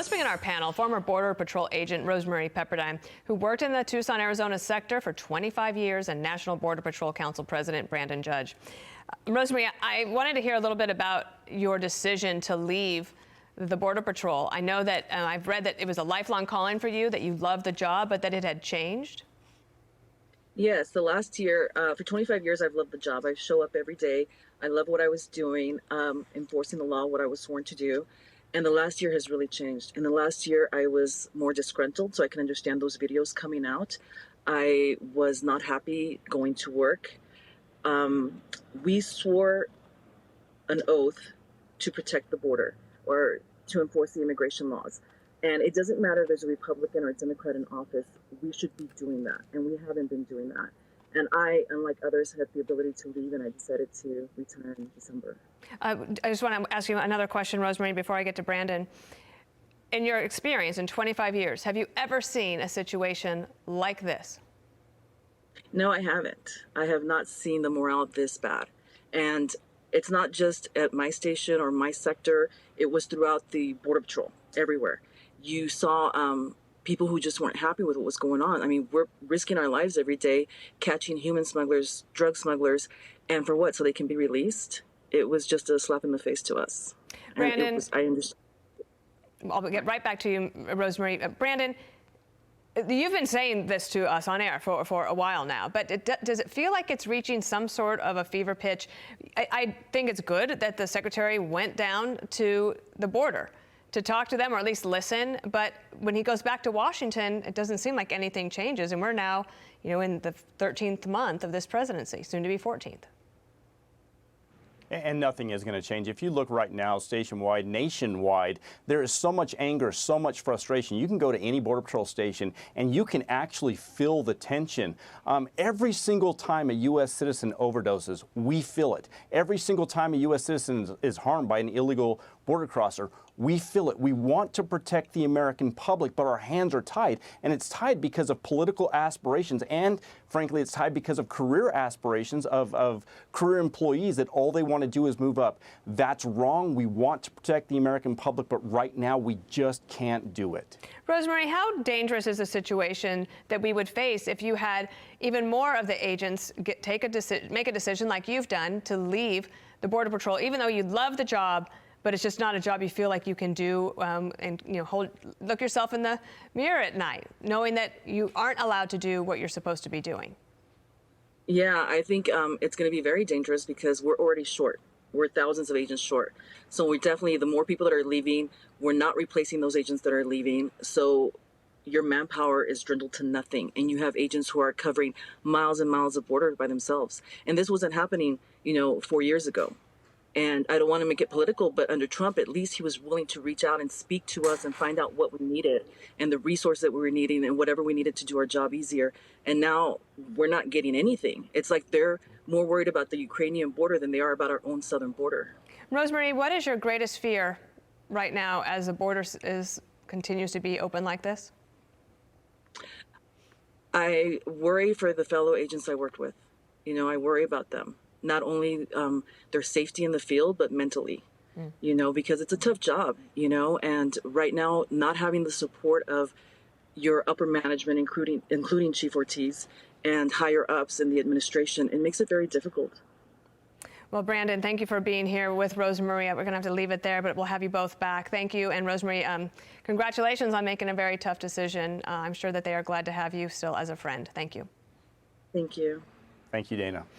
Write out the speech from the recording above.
Let's begin our panel. Former Border Patrol agent Rosemarie Pepperdine, who worked in the Tucson, Arizona sector for 25 years, and National Border Patrol Council President Brandon Judd. Rosemarie, I wanted to hear a little bit about your decision to leave the Border Patrol. I know that I've read that it was a lifelong calling for you, that you loved the job, but that it had changed. Yes, the last year, for 25 years, I've loved the job. I show up every day. I love what I was doing, enforcing the law, what I was sworn to do. And the last year has really changed. In the last year, I was more disgruntled, so I can understand those videos coming out. I was not happy going to work. We swore an oath to protect the border or to enforce the immigration laws. And it doesn't matter if there's a Republican or a Democrat in office, we should be doing that. And we haven't been doing that. And I, unlike others, had the ability to leave, and I decided to retire in December. I just want to ask you another question, Rosemarie, before I get to Brandon. In your experience in 25 years, have you ever seen a situation like this? No, I haven't. I have not seen the morale this bad. And it's not just at my station or my sector. It was throughout the Border Patrol, everywhere. You saw people who just weren't happy with what was going on. I mean, we're risking our lives every day, catching human smugglers, drug smugglers, and for what? So they can be released? It was just a slap in the face to us. Brandon, I understand. I'll get right back to you, Rosemarie. Brandon, you've been saying this to us on air for a while now, but does it feel like it's reaching some sort of a fever pitch? I think it's good that the secretary went down to the border to talk to them, or at least listen. But when he goes back to Washington, it doesn't seem like anything changes. And we're now, in the 13th month of this presidency, soon to be 14th. And nothing is going to change. If you look right now, station-wide, nationwide, there is so much anger, so much frustration. You can go to any Border Patrol station and you can actually feel the tension. Every single time a U.S. citizen overdoses, we feel it. Every single time a U.S. citizen is harmed by an illegal border crosser, we feel it. We want to protect the American public, but our hands are tied. And it's tied because of political aspirations. And frankly, it's tied because of career aspirations of career employees that all they want to do is move up. That's wrong. We want to protect the American public, but right now we just can't do it. Rosemarie, how dangerous is a situation that we would face if you had even more of the agents make a decision like you've done to leave the Border Patrol, even though you love the job, but it's just not a job you feel like you can do, and look yourself in the mirror at night, knowing that you aren't allowed to do what you're supposed to be doing? Yeah, I think it's going to be very dangerous because we're already short. We're thousands of agents short. So we're definitely, the more people that are leaving, we're not replacing those agents that are leaving. So your manpower is dwindled to nothing. And you have agents who are covering miles and miles of border by themselves. And this wasn't happening, 4 years ago. And I don't want to make it political, but under Trump, at least he was willing to reach out and speak to us and find out what we needed and the resource that we were needing and whatever we needed to do our job easier. And now we're not getting anything. It's like they're more worried about the Ukrainian border than they are about our own southern border. Rosemarie, what is your greatest fear right now as the border continues to be open like this? I worry for the fellow agents I worked with. I worry about them. Not only their safety in the field, but mentally, because it's a tough job, and right now not having the support of your upper management, including Chief Ortiz and higher ups in the administration, it makes it very difficult. Well, Brandon, thank you for being here with Rosemarie. We're going to have to leave it there, but we'll have you both back. Thank you. And Rosemarie, congratulations on making a very tough decision. I'm sure that they are glad to have you still as a friend. Thank you. Thank you. Thank you, Dana.